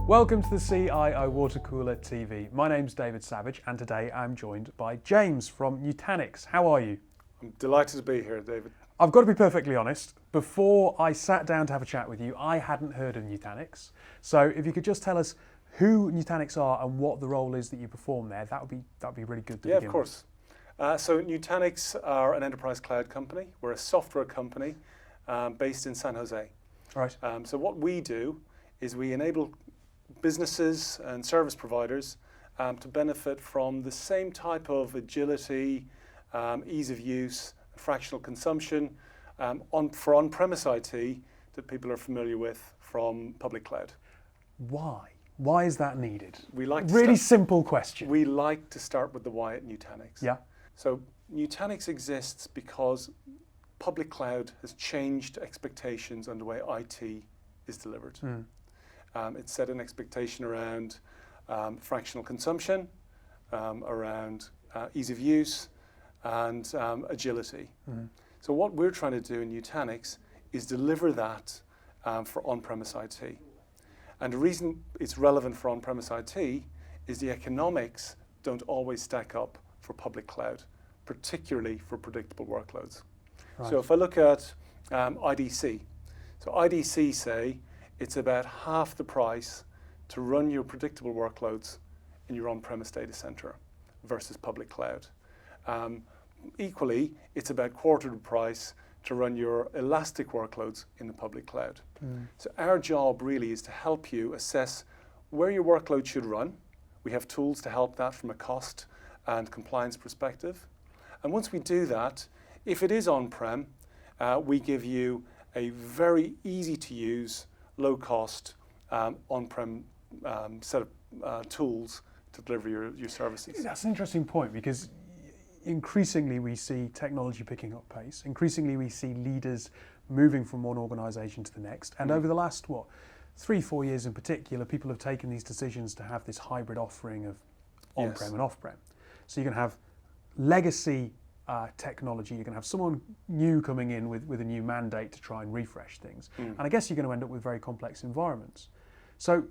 Welcome to the CIO Water Cooler TV. My name's David Savage and today I'm joined by James from Nutanix. How are you? I'm delighted to be here, David. I've got to be perfectly honest, before I sat down to have a chat with you, I hadn't heard of Nutanix. So if you could just tell us who Nutanix are and what the role is that you perform there, that would be really good to begin with. Yeah, of course. So Nutanix are an enterprise cloud company. We're a software company based in San Jose. Right. So what we do is we enable businesses and service providers to benefit from the same type of agility, ease of use, fractional consumption for on-premise IT that people are familiar with from public cloud. Why? Why is that needed? We like to really simple question. We like to start with the why at Nutanix. Yeah. So Nutanix exists because public cloud has changed expectations on the way IT is delivered. It set an expectation around fractional consumption, around ease of use, and agility. So what we're trying to do in Nutanix is deliver that for on-premise IT. And the reason it's relevant for on-premise IT is the economics don't always stack up for public cloud, particularly for predictable workloads. Right. So if I look at IDC, so IDC say it's about half the price to run your predictable workloads in your on-premise data center versus public cloud. Equally, it's about quarter the price to run your elastic workloads in the public cloud. So our job really is to help you assess where your workload should run. We have tools to help that from a cost and compliance perspective. And once we do that, if it is on-prem, we give you a very easy to use, low cost on-prem set of tools to deliver your services. That's an interesting point because increasingly we see technology picking up pace. Increasingly we see leaders moving from one organisation to the next. And over the last, 3-4 years in particular, people have taken these decisions to have this hybrid offering of on-prem and off-prem. So you can have legacy technology, you can have someone new coming in with a new mandate to try and refresh things. And I guess you're going to end up with very complex environments. So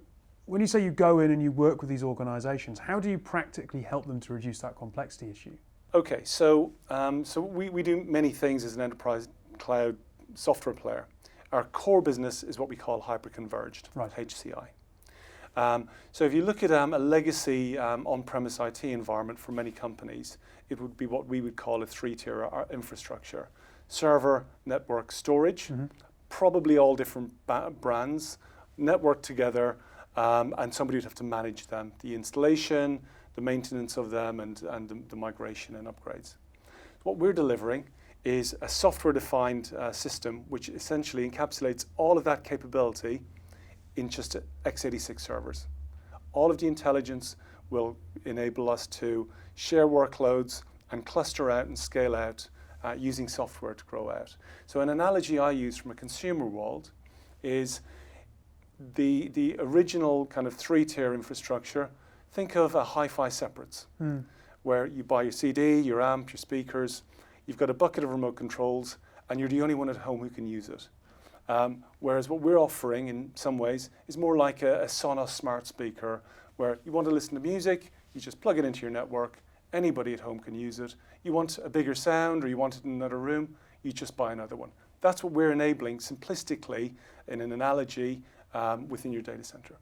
when you say you go in and you work with these organisations, how do you practically help them to reduce that complexity issue? Okay, so we do many things as an enterprise cloud software player. Our core business is what we call hyper-converged, HCI. So if you look at a legacy on-premise IT environment for many companies, it would be what we would call a 3-tier infrastructure. Server, network, storage, probably all different brands, networked together, and somebody would have to manage them, the installation, the maintenance of them, and the migration and upgrades. What we're delivering is a software-defined system which essentially encapsulates all of that capability in just x86 servers. All of the intelligence will enable us to share workloads and cluster out and scale out using software to grow out. So an analogy I use from a consumer world is the original kind of 3-tier infrastructure. Think of a hi-fi separates, where you buy your CD, your amp, your speakers, you've got a bucket of remote controls, and you're the only one at home who can use it. Whereas what we're offering in some ways is more like a Sonos smart speaker, where you want to listen to music, you just plug it into your network, anybody at home can use it. You want a bigger sound or you want it in another room, you just buy another one. That's what we're enabling simplistically in an analogy within your data center.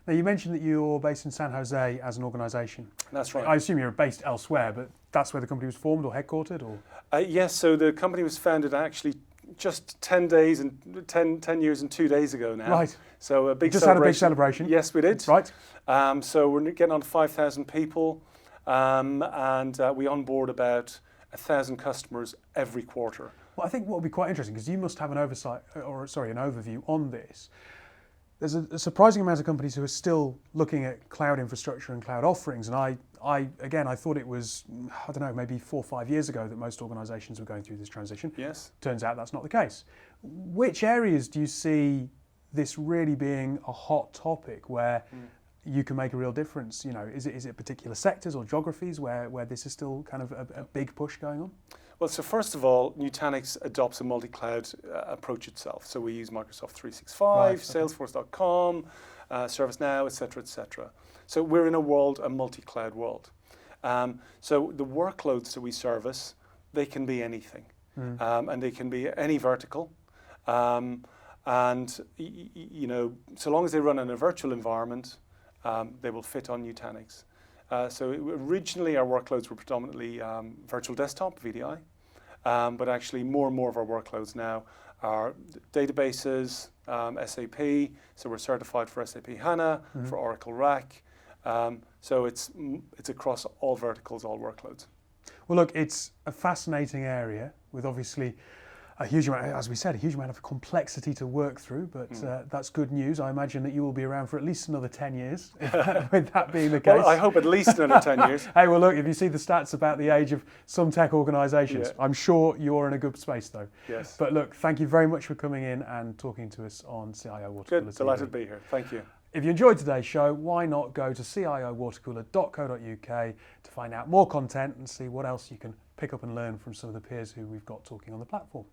Now you mentioned that you're based in San Jose as an organisation. That's right. I assume you're based elsewhere, but that's where the company was formed or headquartered, or? Yes, so the company was founded actually just 10 years and 2 days ago now. Right. So a big just celebration. Had a big celebration. Yes, we did. Right. So we're getting on to 5,000 people, and we onboard about 1,000 customers every quarter. Well, I think what would be quite interesting, because you must have an overview on this. There's a surprising amount of companies who are still looking at cloud infrastructure and cloud offerings, and I thought it was, I don't know, maybe 4 or 5 years ago that most organisations were going through this transition. Yes. Turns out that's not the case. Which areas do you see this really being a hot topic where you can make a real difference? You know, is it particular sectors or geographies where this is still kind of a big push going on? Well, so first of all, Nutanix adopts a multi-cloud approach itself. So we use Microsoft 365, Right, okay. Salesforce.com, ServiceNow, et cetera. So we're in a multi-cloud world. So the workloads that we service, they can be anything. And they can be any vertical. And you know, so long as they run in a virtual environment, they will fit on Nutanix. So originally our workloads were predominantly virtual desktop, VDI, but actually more and more of our workloads now are databases, SAP, so we're certified for SAP HANA, for Oracle RAC, so it's across all verticals, all workloads. Well, look, it's a fascinating area with obviously a huge amount, as we said, a huge amount of complexity to work through, but that's good news. I imagine that you will be around for at least another 10 years, with that being the case. Well, I hope at least another 10 years. Hey, well, look, if you see the stats about the age of some tech organisations, I'm sure you're in a good space, though. Yes. But look, thank you very much for coming in and talking to us on CIO Water Cooler. Good, delighted to be here. Thank you. If you enjoyed today's show, why not go to ciowatercooler.co.uk to find out more content and see what else you can pick up and learn from some of the peers who we've got talking on the platform.